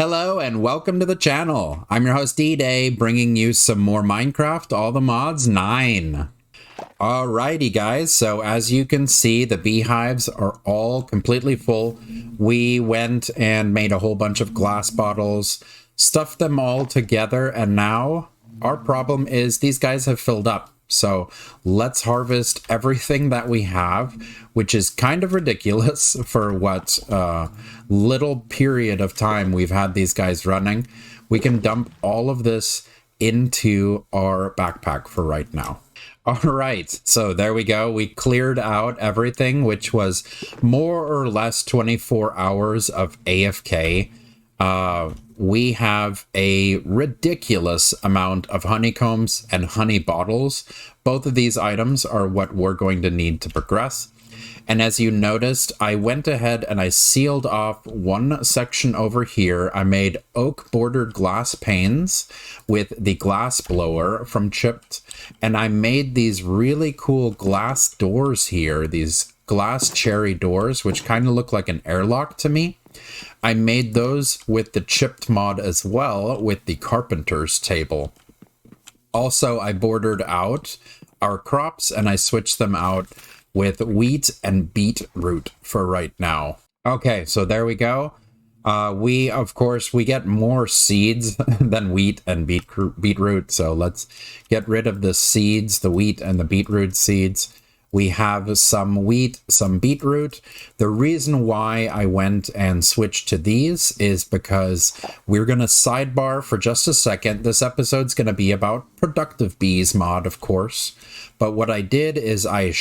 Hello and welcome to the channel. I'm your host D-Day, bringing you some more Minecraft All the Mods 9. Alrighty guys, so as you can see, the beehives are all completely full. We went and made a whole bunch of glass bottles, stuffed them all together, and now our problem is these guys have filled up. So let's harvest everything that we have, which is kind of ridiculous for what little period of time we've had these guys running. We can dump all of this into our backpack for right now. All right, so there we go. We cleared out everything, which was more or less 24 hours of AFK. We have a ridiculous amount of honeycombs and honey bottles. Both of these items are what we're going to need to progress. And as you noticed, I went ahead and I sealed off one section over here. I made oak bordered glass panes with the glass blower from Chipped. And I made these really cool glass doors here, these glass cherry doors, which kind of look like an airlock to me. I made those with the Chipped mod as well, with the carpenter's table. Also, I bordered out our crops and I switched them out with wheat and beetroot for right now. Okay, so there we go. Of course, we get more seeds than wheat and beetroot. So let's get rid of the seeds, the wheat and the beetroot seeds. We have some wheat, some beetroot. The reason why I went and switched to these is because we're going to sidebar for just a second. This episode's going to be about productive bees mod, of course. But what I did is I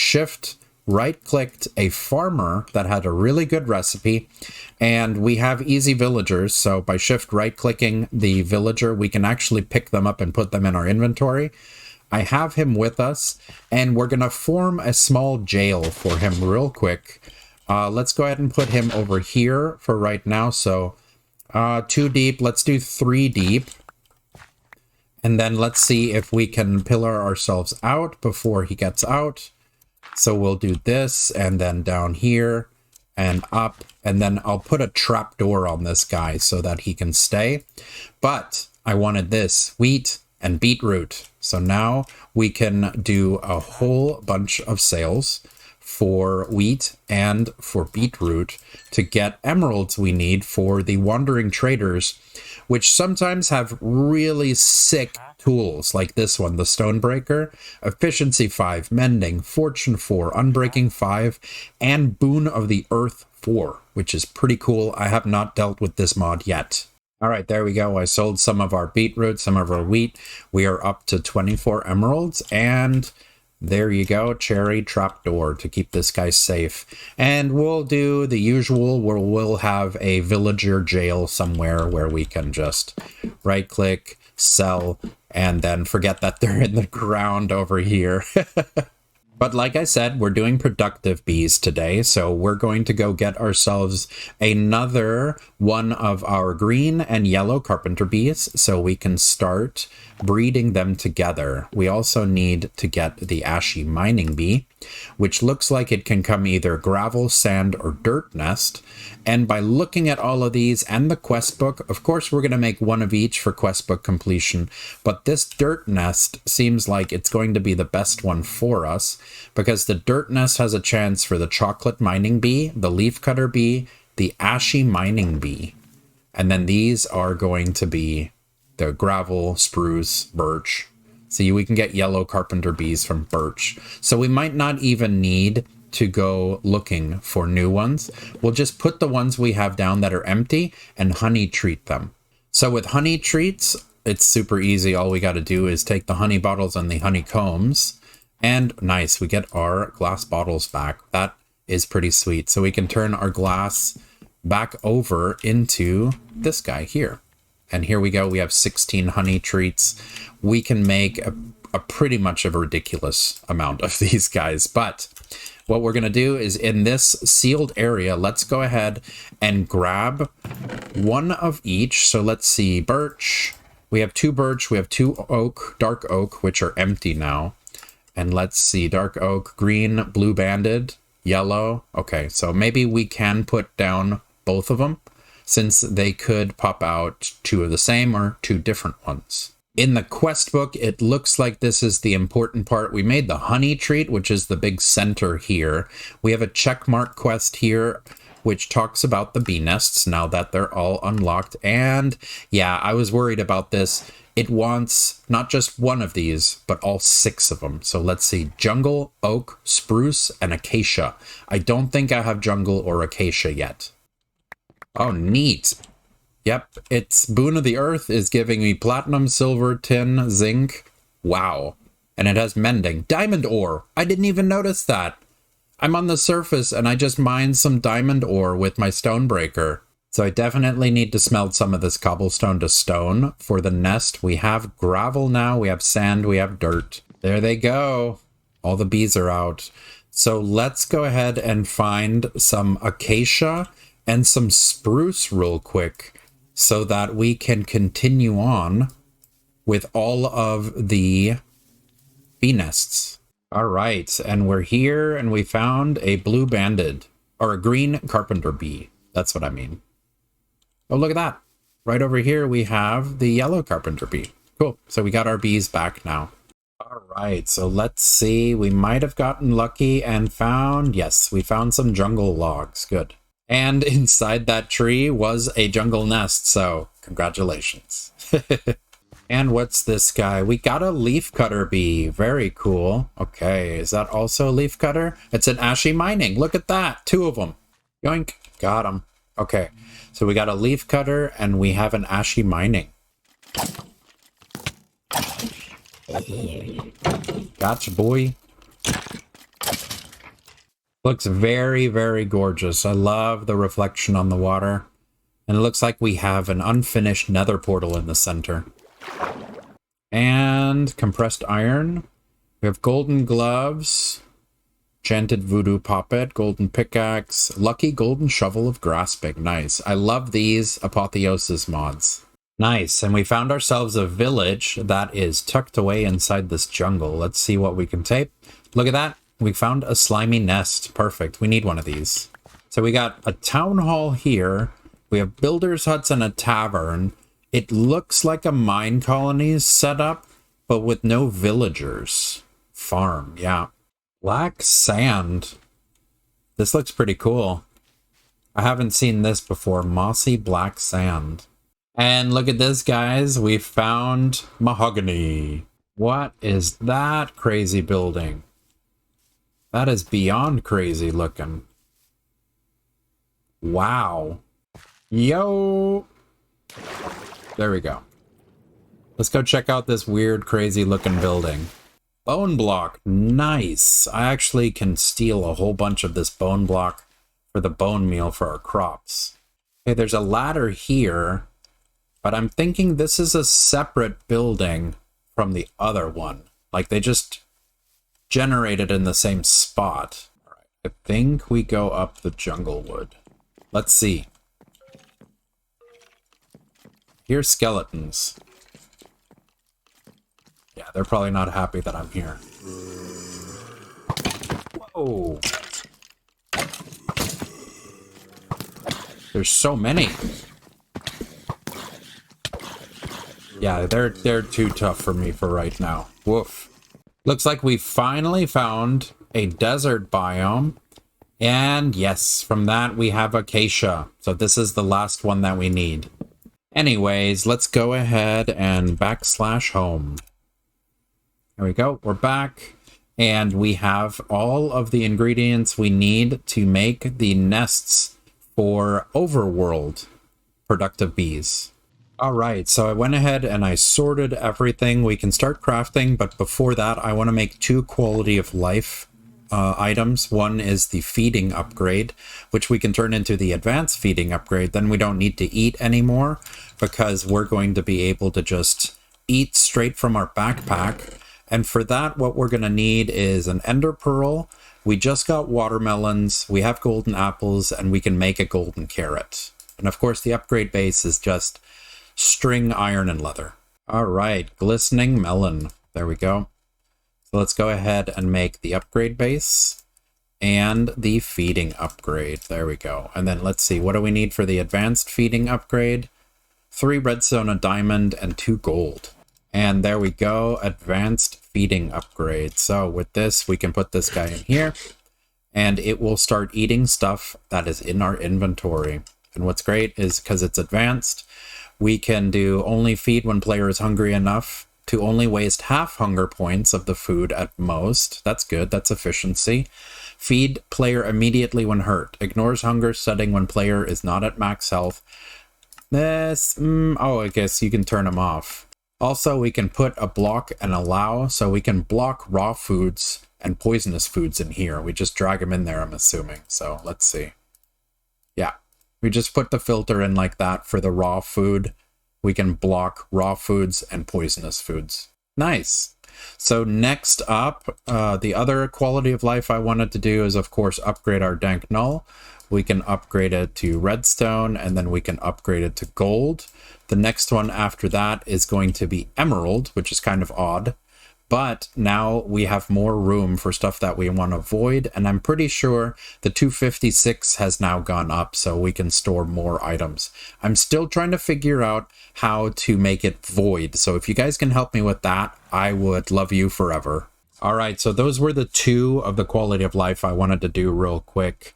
right-clicked a farmer that had a really good recipe, and we have easy villagers. So by right-clicking the villager, we can actually pick them up and put them in our inventory. I have him with us, and we're going to form a small jail for him real quick. Let's go ahead and put him over here for right now. So 2 deep, let's do 3 deep. And then let's see if we can pillar ourselves out before he gets out. So we'll do this, and then down here and up, and then I'll put a trapdoor on this guy so that he can stay. But I wanted this, wheat and beetroot. So now we can do a whole bunch of sales for wheat and for beetroot to get emeralds we need for the wandering traders, which sometimes have really sick tools like this one, the Stonebreaker, Efficiency 5, Mending, Fortune 4, Unbreaking 5, and Boon of the Earth 4, which is pretty cool. I have not dealt with this mod yet. All right, there we go. I sold some of our beetroot, some of our wheat. We are up to 24 emeralds, and there you go, cherry trapdoor to keep this guy safe. And we'll do the usual where we'll have a villager jail somewhere where we can just right-click, sell, and then forget that they're in the ground over here. But like I said, we're doing productive bees today, so we're going to go get ourselves another one of our green and yellow carpenter bees so we can start breeding them together. We also need to get the ashy mining bee, which looks like it can come either gravel, sand, or dirt nest. And by looking at all of these and the quest book, of course, we're going to make one of each for quest book completion. But this dirt nest seems like it's going to be the best one for us because the dirt nest has a chance for the chocolate mining bee, the leaf cutter bee, the ashy mining bee. And then these are going to be the gravel, spruce, birch. See, we can get yellow carpenter bees from birch. So we might not even need to go looking for new ones. We'll just put the ones we have down that are empty and honey treat them. So with honey treats, it's super easy. All we got to do is take the honey bottles and the honeycombs. And nice, we get our glass bottles back. That is pretty sweet. So we can turn our glass back over into this guy here. And here we go. We have 16 honey treats. We can make a pretty much of a ridiculous amount of these guys. But what we're going to do is in this sealed area, let's go ahead and grab one of each. So let's see, birch. We have 2 birch. We have 2 oak, dark oak, which are empty now. And let's see, dark oak, green, blue banded, yellow. Okay, so maybe we can put down both of them. since they could pop out 2 of the same or 2 different ones. In the quest book, it looks like this is the important part. We made the honey treat, which is the big center here. We have a checkmark quest here, which talks about the bee nests now that they're all unlocked. And yeah, I was worried about this. It wants not just one of these, but all 6 of them. So let's see, jungle, oak, spruce, and acacia. I don't think I have jungle or acacia yet. Oh, neat. Yep, it's Boon of the Earth is giving me platinum, silver, tin, zinc. Wow. And it has mending. Diamond ore. I didn't even notice that. I'm on the surface and I just mined some diamond ore with my stonebreaker. So I definitely need to smelt some of this cobblestone to stone for the nest. We have gravel now. We have sand. We have dirt. There they go. All the bees are out. So let's go ahead and find some acacia and some spruce real quick, so that we can continue on with all of the bee nests. All right, and we're here and we found a blue banded, or a green carpenter bee. That's what I mean. Oh, look at that. Right over here we have the yellow carpenter bee. Cool, so we got our bees back now. All right, so let's see. We might have gotten lucky and found, yes, we found some jungle logs. Good. And inside that tree was a jungle nest, so congratulations. And what's this guy? We got a leaf cutter bee. Very cool. Okay, is that also a leaf cutter? It's an ashy mining. Look at that. 2 of them. Yoink. Got them. Okay, so we got a leaf cutter and we have an ashy mining. Gotcha, boy. Looks very, very gorgeous. I love the reflection on the water. And it looks like we have an unfinished nether portal in the center. And compressed iron. We have golden gloves. Enchanted voodoo poppet. Golden pickaxe. Lucky golden shovel of grasping. Nice. I love these apotheosis mods. Nice. And we found ourselves a village that is tucked away inside this jungle. Let's see what we can tape. Look at that. We found a slimy nest. Perfect. We need one of these. So we got a town hall here. We have builders' huts and a tavern. It looks like a mine colony set up, but with no villagers. Farm, yeah. Black sand. This looks pretty cool. I haven't seen this before. Mossy black sand. And look at this, guys. We found mahogany. What is that crazy building? That is beyond crazy looking. Wow. Yo. There we go. Let's go check out this weird, crazy looking building. Bone block. Nice. I actually can steal a whole bunch of this bone block for the bone meal for our crops. Okay, there's a ladder here, but I'm thinking this is a separate building from the other one. Like they just generated in the same spot. All right, I think we go up the jungle wood. Let's see. Here's skeletons. Yeah, they're probably not happy that I'm here. Whoa. There's so many. Yeah, they're too tough for me for right now. Woof. Looks like we finally found a desert biome. And yes, from that we have acacia. So this is the last one that we need. Anyways, let's go ahead and /home. There we go. We're back. And we have all of the ingredients we need to make the nests for Overworld productive bees. All right, so I went ahead and I sorted everything. We can start crafting, but before that, I want to make 2 quality of life items. One is the feeding upgrade, which we can turn into the advanced feeding upgrade. Then we don't need to eat anymore because we're going to be able to just eat straight from our backpack. And for that, what we're going to need is an ender pearl. We just got watermelons, we have golden apples, and we can make a golden carrot. And of course, the upgrade base is just string, iron, and leather. All right, glistening melon. There we go. So let's go ahead and make the upgrade base. and the feeding upgrade. There we go. And then let's see, what do we need for the advanced feeding upgrade? 3 redstone, a diamond, and 2 gold. And there we go, advanced feeding upgrade. So with this, we can put this guy in here, and it will start eating stuff that is in our inventory. And what's great is because it's advanced, we can do only feed when player is hungry enough to only waste half hunger points of the food at most. That's good, that's efficiency. Feed player immediately when hurt. Ignores hunger setting when player is not at max health. This, oh, I guess you can turn them off. Also, we can put a block and allow, so we can block raw foods and poisonous foods in here. We just drag them in there, I'm assuming. So let's see. Yeah, we just put the filter in like that for the raw food. We can block raw foods and poisonous foods. Nice. So next up, the other quality of life I wanted to do is, of course, upgrade our dank null. We can upgrade it to redstone, and then we can upgrade it to gold. The next one after that is going to be emerald, which is kind of odd. But now we have more room for stuff that we want to void, and I'm pretty sure the 256 has now gone up, so we can store more items. I'm still trying to figure out how to make it void, so if you guys can help me with that, I would love you forever. All right, so those were the 2 of the quality of life I wanted to do real quick.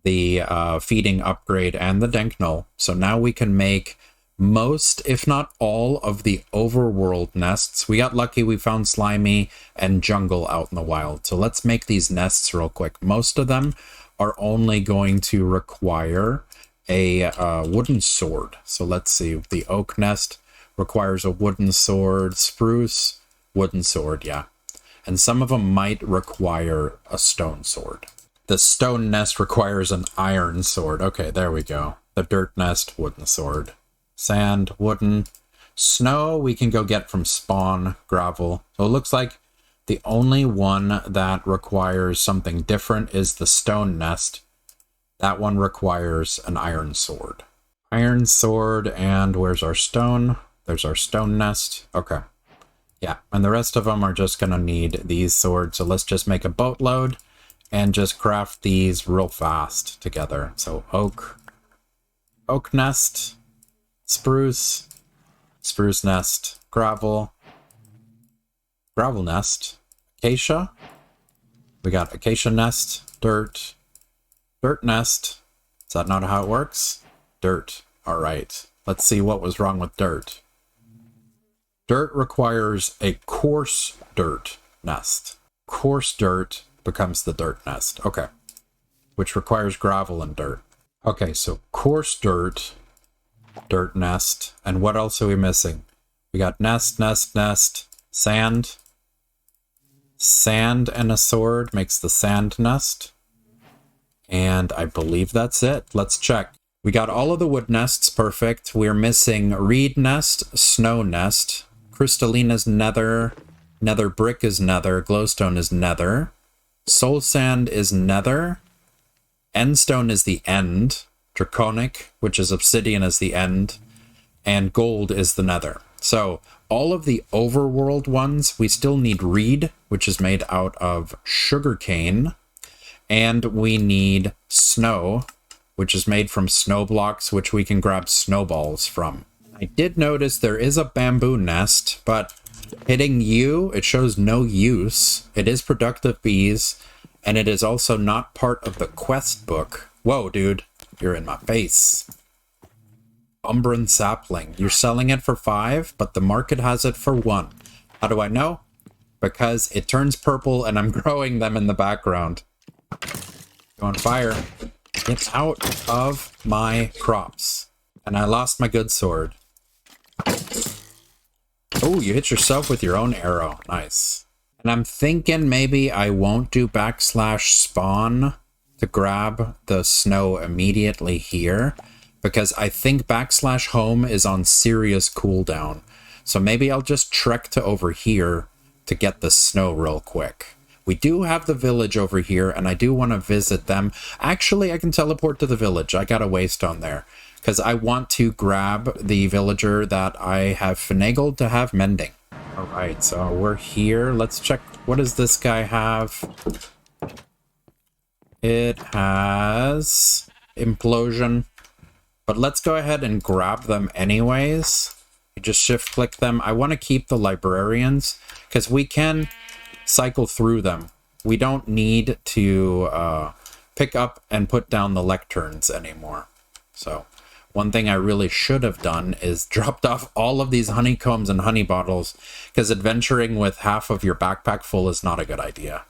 The feeding upgrade and the dank null. So now we can make most, if not all, of the overworld nests. We got lucky, we found slimy and jungle out in the wild. So let's make these nests real quick. Most of them are only going to require a wooden sword. So let's see, the oak nest requires a wooden sword, spruce, wooden sword, yeah. And some of them might require a stone sword. The stone nest requires an iron sword. Okay, there we go. The dirt nest, wooden sword. Sand, wooden. Snow, we can go get from spawn, gravel. So it looks like the only one that requires something different is the stone nest. That one requires an iron sword. Iron sword, and where's our stone? There's our stone nest. Okay. Yeah, and the rest of them are just going to need these swords. So let's just make a boatload and just craft these real fast together. So oak nest, spruce nest, gravel nest, acacia. We got acacia nest, dirt nest. Is that not how it works? Dirt. All right. Let's see what was wrong with dirt. Dirt requires a coarse dirt nest. Coarse dirt becomes the dirt nest. Okay. Which requires gravel and dirt. Okay, so coarse dirt nest. And what else are we missing? We got nest, sand. Sand and a sword makes the sand nest. And I believe that's it. Let's check. We got all of the wood nests, perfect. We're missing reed nest, snow nest. Crystalline is nether. Nether brick is nether. Glowstone is nether. Soul sand is nether. Endstone is the end. Draconic, which is obsidian, is the end. And gold is the nether. So all of the overworld ones, we still need reed, which is made out of sugarcane. And we need snow, which is made from snow blocks, which we can grab snowballs from. I did notice there is a bamboo nest, but hitting U, it shows no use. It is productive bees, and it is also not part of the quest book. Whoa, dude, you're in my face. Umbran sapling. You're selling it for 5, but the market has it for 1. How do I know? Because it turns purple and I'm growing them in the background. Go on fire. Get out of my crops. And I lost my good sword. Oh, you hit yourself with your own arrow. Nice. And I'm thinking maybe I won't do /spawn to grab the snow immediately here, because I think /home is on serious cooldown. So maybe I'll just trek to over here to get the snow real quick. We do have the village over here, and I do want to visit them. Actually, I can teleport to the village. I got a waystone there, because I want to grab the villager that I have finagled to have mending. All right, so we're here. Let's check. What does this guy have? It has implosion. But let's go ahead and grab them anyways. You just shift click them. I want to keep the librarians because we can cycle through them. We don't need to pick up and put down the lecterns anymore. So one thing I really should have done is dropped off all of these honeycombs and honey bottles, because adventuring with half of your backpack full is not a good idea.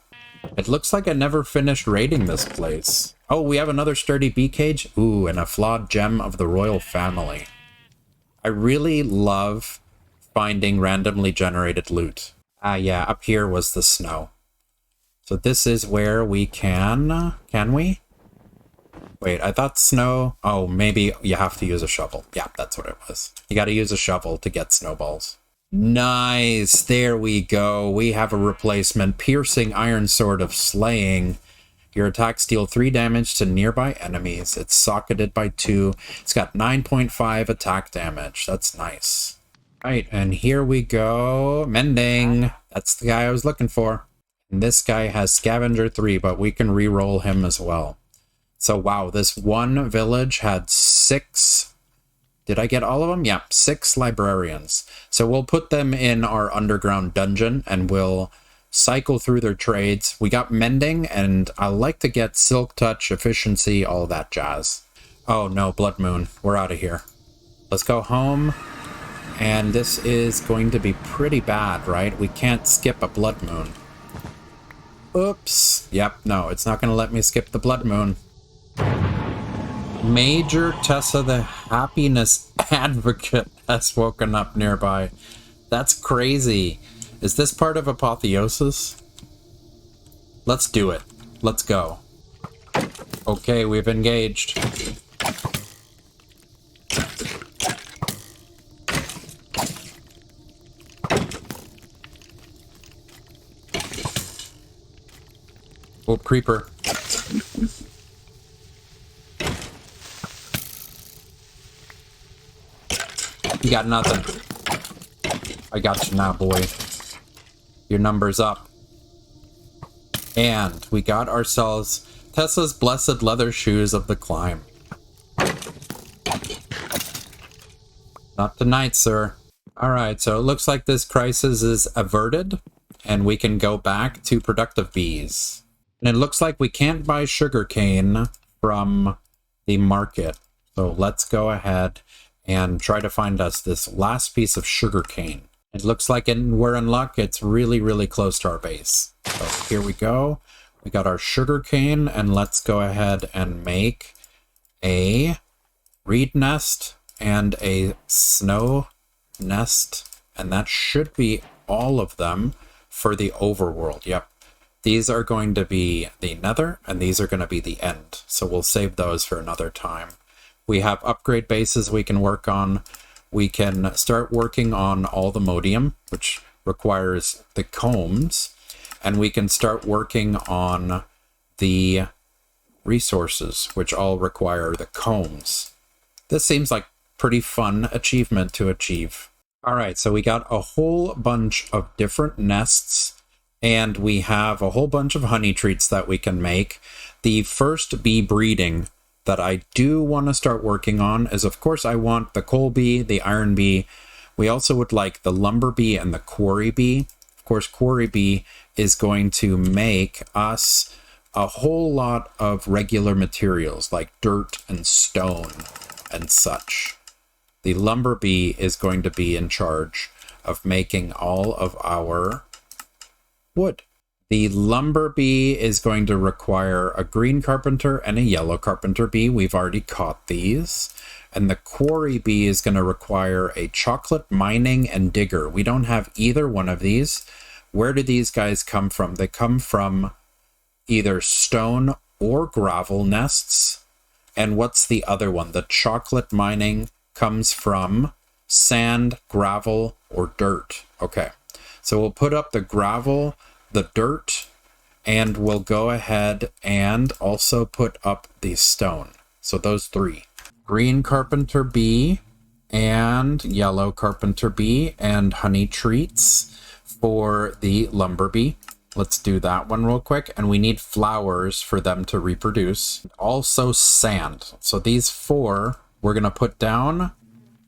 It looks like I never finished raiding this place. Oh, we have another sturdy bee cage. Ooh, and a flawed gem of the royal family. I really love finding randomly generated loot. Ah, yeah, up here was the snow. So this is where we can we? Wait, I thought snow... Oh, maybe you have to use a shovel. Yeah, that's what it was. You gotta use a shovel to get snowballs. Nice, there we go. We have a replacement. Piercing Iron Sword of Slaying. Your attacks deal 3 damage to nearby enemies. It's socketed by 2. It's got 9.5 attack damage. That's nice. Right, and here we go. Mending. That's the guy I was looking for. And this guy has Scavenger 3, but we can re-roll him as well. So wow, this one village had 6... Did I get all of them? Yeah, 6 librarians. So we'll put them in our underground dungeon and we'll cycle through their trades. We got mending, and I like to get silk touch, efficiency, all that jazz. Oh no, blood moon. We're out of here. Let's go home. And this is going to be pretty bad, right? We can't skip a blood moon. Oops. Yep, no, it's not going to let me skip the blood moon. Major Tessa the Happiness Advocate has woken up nearby. That's crazy. Is this part of Apotheosis? Let's do it. Let's go. Okay, we've engaged. Oh, creeper. You got nothing. I got you now, boy. Your number's up. And we got ourselves Tessa's blessed leather shoes of the climb. Not tonight, sir. Alright, so it looks like this crisis is averted, and we can go back to productive bees. And it looks like we can't buy sugarcane from the market. So let's go ahead and try to find us this last piece of sugarcane. It looks like we're in luck. It's really, really close to our base. So here we go. We got our sugarcane, and let's go ahead and make a reed nest and a snow nest. And that should be all of them for the overworld. Yep. These are going to be the nether, and these are going to be the end. So we'll save those for another time. We have upgrade bases we can work on. We can start working on all the modium, which requires the combs. And we can start working on the resources, which all require the combs. This seems like pretty fun achievement to achieve. All right, so we got a whole bunch of different nests, and we have a whole bunch of honey treats that we can make. The first bee breeding that I do want to start working on is, of course, I want the coal bee, the iron bee. We also would like the lumber bee and the quarry bee. Of course, quarry bee is going to make us a whole lot of regular materials like dirt and stone and such. The lumber bee is going to be in charge of making all of our wood. The lumber bee is going to require a green carpenter and a yellow carpenter bee. We've already caught these. And the quarry bee is going to require a chocolate mining and digger. We don't have either one of these. Where do these guys come from? They come from either stone or gravel nests. And what's the other one? The chocolate mining comes from sand, gravel, or dirt. Okay, so we'll put up the gravel, the dirt, and we'll go ahead and also put up the stone. So those three. Green carpenter bee and yellow carpenter bee and honey treats for the lumber bee. Let's do that one real quick. And we need flowers for them to reproduce. Also sand. So these 4 we're going to put down.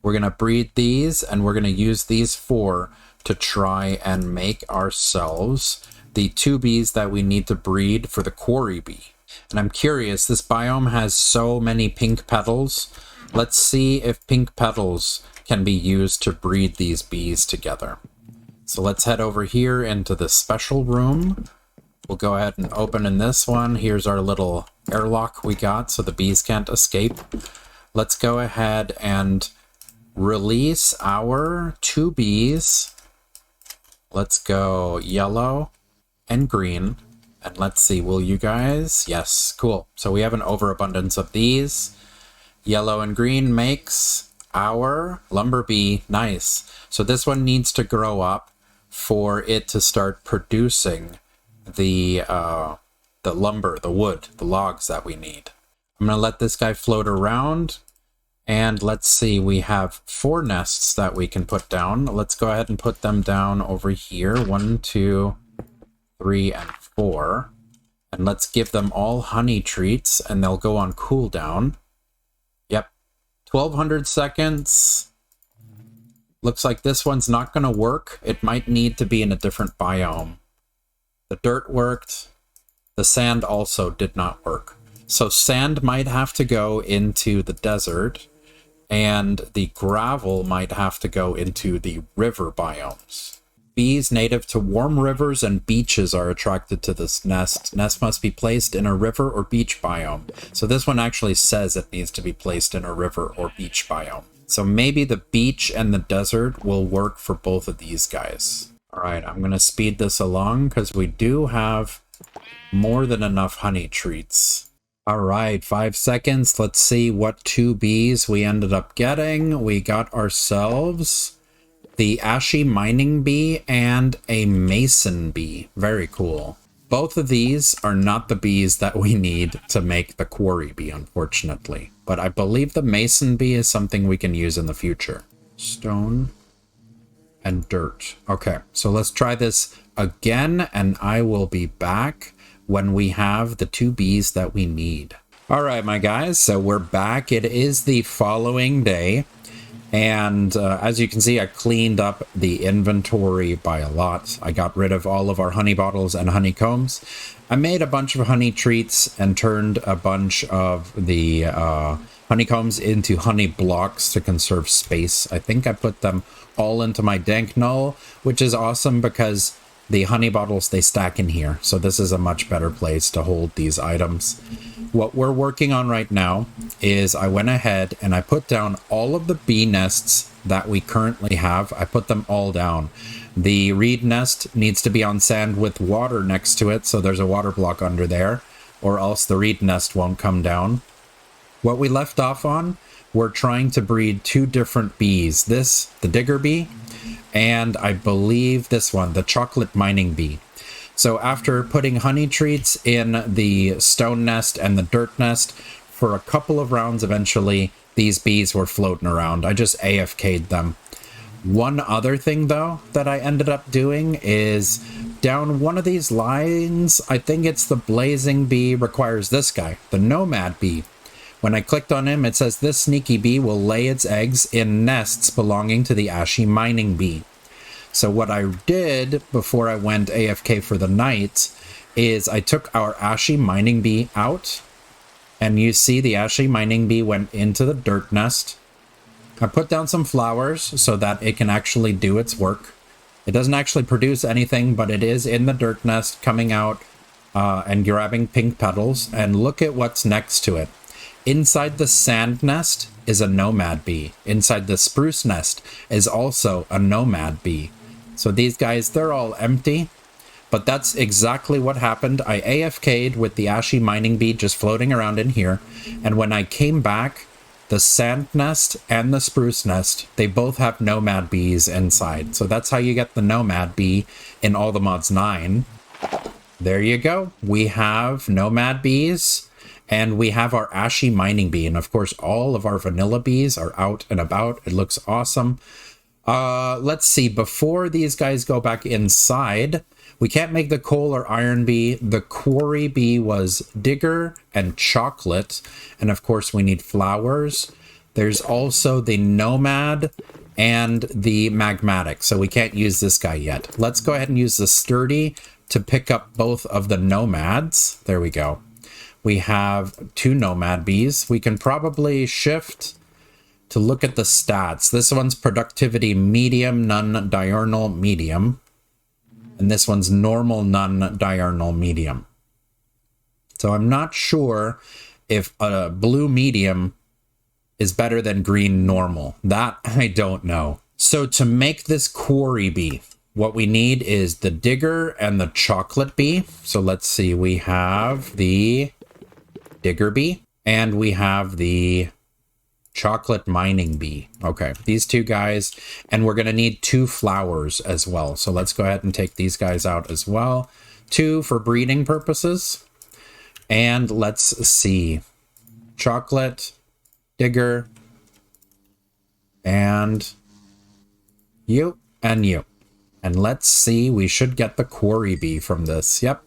We're going to breed these, and we're going to use these 4 to try and make ourselves the 2 bees that we need to breed for the quarry bee. And I'm curious, this biome has so many pink petals. Let's see if pink petals can be used to breed these bees together. So let's head over here into the special room. We'll go ahead and open in this one. Here's our little airlock we got so the bees can't escape. Let's go ahead and release our 2 bees. Let's go yellow and green. And let's see, will you guys? Yes, cool. So we have an overabundance of these. Yellow and green makes our lumber bee. Nice. So this one needs to grow up for it to start producing the lumber, the wood, the logs that we need. I'm going to let this guy float around. And let's see, we have 4 nests that we can put down. Let's go ahead and put them down over here. 1, 2, 3, and 4. And let's give them all honey treats, and they'll go on cooldown. Yep, 1200 seconds. Looks like this one's not going to work. It might need to be in a different biome. The dirt worked. The sand also did not work. So sand might have to go into the desert, and the gravel might have to go into the river biomes. Bees native to warm rivers and beaches are attracted to this nest. Nest must be placed in a river or beach biome. So this one actually says it needs to be placed in a river or beach biome. So maybe the beach and the desert will work for both of these guys. All right, I'm going to speed this along because we do have more than enough honey treats. All right, 5 seconds. Let's see what 2 bees we ended up getting. We got ourselves the ashy mining bee and a mason bee. Very cool. Both of these are not the bees that we need to make the quarry bee, unfortunately. But I believe the mason bee is something we can use in the future. Stone and dirt. Okay, so let's try this again, and I will be back when we have the 2 bees that we need. All right, my guys, so we're back. It is the following day. And as you can see, I cleaned up the inventory by a lot. I got rid of all of our honey bottles and honeycombs. I made a bunch of honey treats and turned a bunch of the honeycombs into honey blocks to conserve space. I think I put them all into my dank null, which is awesome because the honey bottles, they stack in here. So this is a much better place to hold these items. What we're working on right now is I went ahead and I put down all of the bee nests that we currently have. I put them all down. The reed nest needs to be on sand with water next to it, so there's a water block under there, or else the reed nest won't come down. What we left off on, we're trying to breed 2 different bees. This, the digger bee, and I believe this one, the chocolate mining bee. So after putting honey treats in the stone nest and the dirt nest, for a couple of rounds eventually, these bees were floating around. I just AFK'd them. One other thing, though, that I ended up doing is down one of these lines, I think it's the blazing bee requires this guy, the nomad bee. When I clicked on him, it says this sneaky bee will lay its eggs in nests belonging to the ashy mining bee. So what I did before I went AFK for the night is I took our ashy mining bee out, and you see the ashy mining bee went into the dirt nest. I put down some flowers so that it can actually do its work. It doesn't actually produce anything, but it is in the dirt nest coming out and grabbing pink petals. And look at what's next to it. Inside the sand nest is a nomad bee. Inside the spruce nest is also a nomad bee. So these guys, they're all empty, but that's exactly what happened. I AFK'd with the ashy mining bee just floating around in here. And when I came back, the sand nest and the spruce nest, they both have nomad bees inside. So that's how you get the nomad bee in All the Mods 9. There you go. We have nomad bees. And we have our ashy mining bee. And of course, all of our vanilla bees are out and about. It looks awesome. Let's see. Before these guys go back inside, we can't make the coal or iron bee. The quarry bee was digger and chocolate. And of course, we need flowers. There's also the nomad and the magmatic. So we can't use this guy yet. Let's go ahead and use the sturdy to pick up both of the nomads. There we go. We have 2 nomad bees. We can probably shift to look at the stats. This one's productivity medium, none diurnal medium. And this one's normal, none diurnal medium. So I'm not sure if a blue medium is better than green normal. That I don't know. So to make this quarry bee, what we need is the digger and the chocolate bee. So let's see, we have the digger bee and we have the chocolate mining bee. Okay, these 2 guys, and we're going to need 2 flowers as well. So let's go ahead and take these guys out as well. 2 for breeding purposes. And let's see, chocolate, digger, and you and you. And let's see, we should get the quarry bee from this. Yep,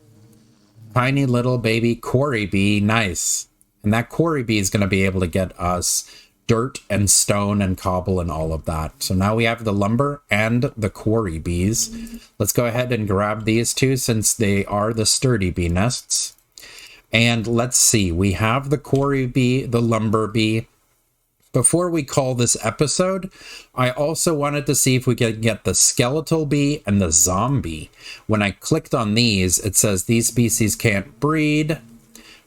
tiny little baby quarry bee. Nice. And that quarry bee is going to be able to get us dirt and stone and cobble and all of that. So now we have the lumber and the quarry bees. Let's go ahead and grab these 2 since they are the sturdy bee nests. And let's see, we have the quarry bee, the lumber bee. Before we call this episode, I also wanted to see if we could get the skeletal bee and the zombie. When I clicked on these, it says these species can't breed.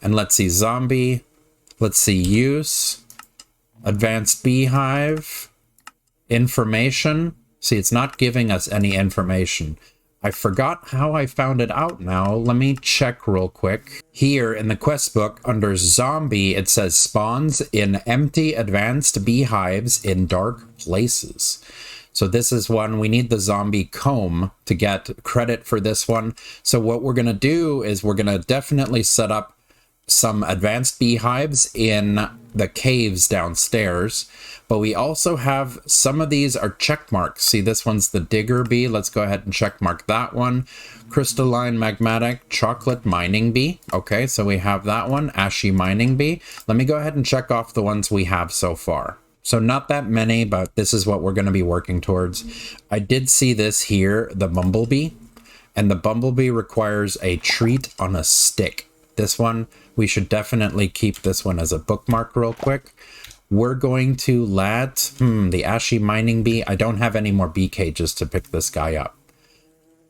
And let's see, zombie. Let's see, use. Advanced beehive. Information. See, it's not giving us any information. I forgot how I found it out now. Let me check real quick. Here in the quest book, under zombie, it says spawns in empty advanced beehives in dark places. So this is one, we need the zombie comb to get credit for this one. So what we're going to do is we're going to definitely set up some advanced beehives in the caves downstairs, but we also have some of these are check marks. See, this one's the digger bee. Let's go ahead and check mark that one. Crystalline magmatic chocolate mining bee. Okay, so we have that one. Ashy mining bee. Let me go ahead and check off the ones we have so far. So not that many, but this is what we're going to be working towards. I did see this here, the bumblebee, and the bumblebee requires a treat on a stick. This one, we should definitely keep this one as a bookmark real quick. We're going to let, the ashy mining bee. I don't have any more bee cages to pick this guy up.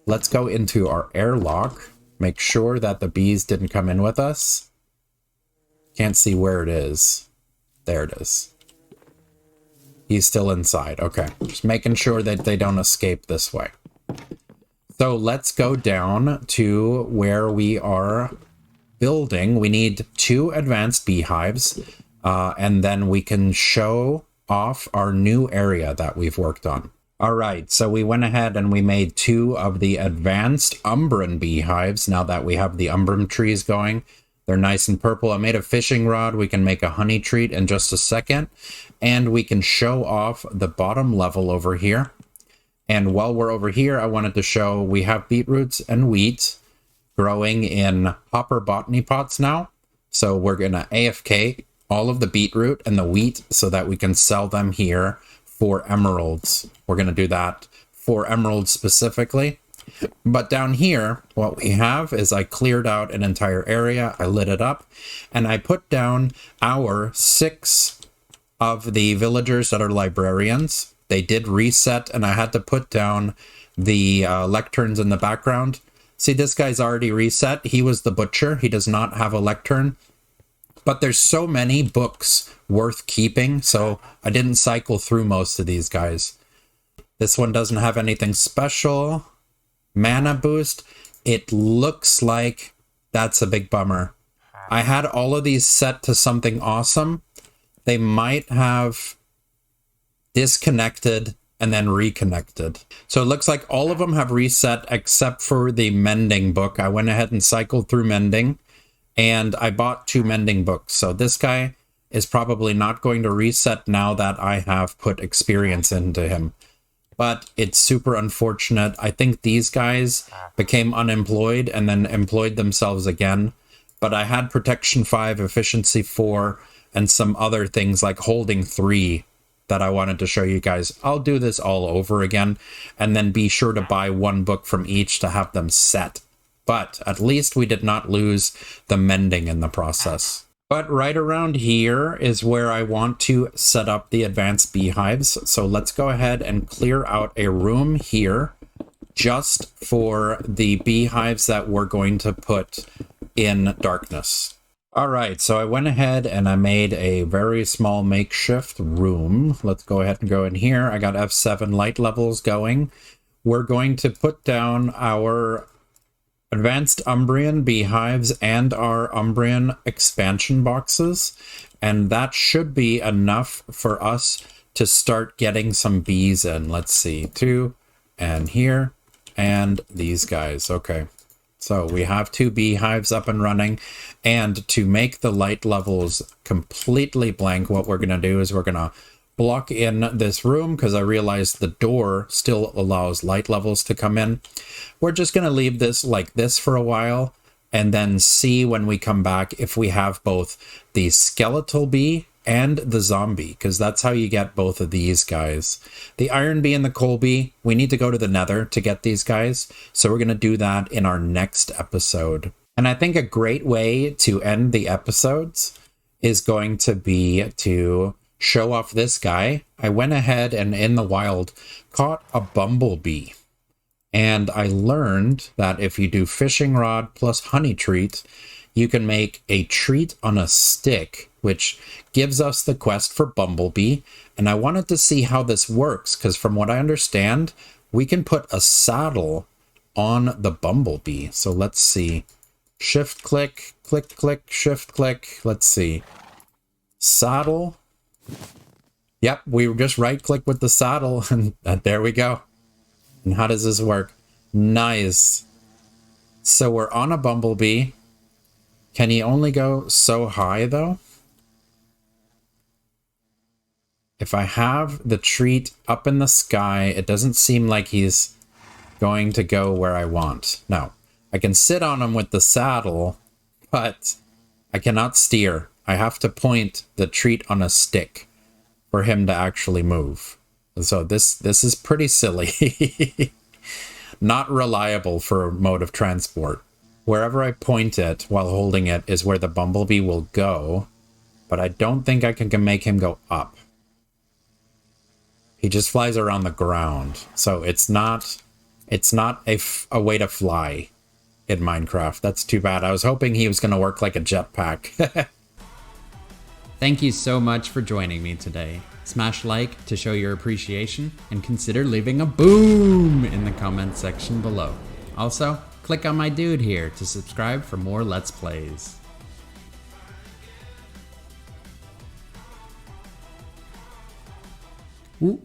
Let's go into our airlock. Make sure that the bees didn't come in with us. Can't see where it is. There it is. He's still inside. Okay, just making sure that they don't escape this way. So let's go down to where we are building. We need 2 advanced beehives, and then we can show off our new area that we've worked on. All right, so we went ahead and we made 2 of the advanced umbran beehives. Now that we have the umbran trees going, they're nice and purple. I made a fishing rod. We can make a honey treat in just a second, and we can show off the bottom level over here. And while we're over here, I wanted to show we have beetroots and wheat growing in hopper botany pots now. So we're gonna AFK all of the beetroot and the wheat so that we can sell them here for emeralds. We're gonna do that for emeralds specifically. But down here, what we have is I cleared out an entire area, I lit it up, and I put down our 6 of the villagers that are librarians. They did reset, and I had to put down the lecterns in the background. See, this guy's already reset. He was the butcher. He does not have a lectern. But there's so many books worth keeping, so I didn't cycle through most of these guys. This one doesn't have anything special. Mana boost. It looks like that's a big bummer. I had all of these set to something awesome. They might have disconnected and then reconnected. So it looks like all of them have reset except for the mending book. I went ahead and cycled through mending, and I bought 2 mending books. So this guy is probably not going to reset now that I have put experience into him. but it's super unfortunate. I think these guys became unemployed and then employed themselves again. But I had protection 5, efficiency 4, and some other things like holding 3 that I wanted to show you guys. I'll do this all over again, and then be sure to buy 1 book from each to have them set. But at least we did not lose the mending in the process. But right around here is where I want to set up the advanced beehives. So let's go ahead and clear out a room here just for the beehives that we're going to put in darkness. All right, so I went ahead and I made a very small makeshift room. Let's go ahead and go in here. I got F7 light levels going. We're going to put down our advanced Umbrian beehives and our Umbrian expansion boxes, and that should be enough for us to start getting some bees in. Let's see, 2, and here, and these guys. Okay, so we have 2 beehives up and running, and to make the light levels completely blank, what we're going to do is we're going to block in this room because I realized the door still allows light levels to come in. We're just going to leave this like this for a while and then see when we come back if we have both the skeletal bee and the zombie, because that's how you get both of these guys. The iron bee and the coal bee, we need to go to the nether to get these guys. So we're going to do that in our next episode. And I think a great way to end the episodes is going to be to show off this guy. I went ahead and in the wild caught a bumblebee. And I learned that if you do fishing rod plus honey treat, you can make a treat on a stick, which gives us the quest for bumblebee. And I wanted to see how this works, because from what I understand, we can put a saddle on the bumblebee. So let's see. Shift click, click, click, shift click. Let's see. Saddle. Yep, we just right click with the saddle and there we go. And how does this work? Nice. So we're on a bumblebee. Can he only go so high though? If I have the treat up in the sky, it doesn't seem like he's going to go where I want. No, I can sit on him with the saddle, but I cannot steer. I have to point the treat on a stick for him to actually move. So this is pretty silly. Not reliable for a mode of transport. Wherever I point it while holding it is where the bumblebee will go, but I don't think I can make him go up. He just flies around the ground. So it's not a way to fly in Minecraft. That's too bad. I was hoping he was going to work like a jetpack. Thank you so much for joining me today. Smash like to show your appreciation and consider leaving a boom in the comment section below. Also, click on my dude here to subscribe for more Let's Plays. Ooh.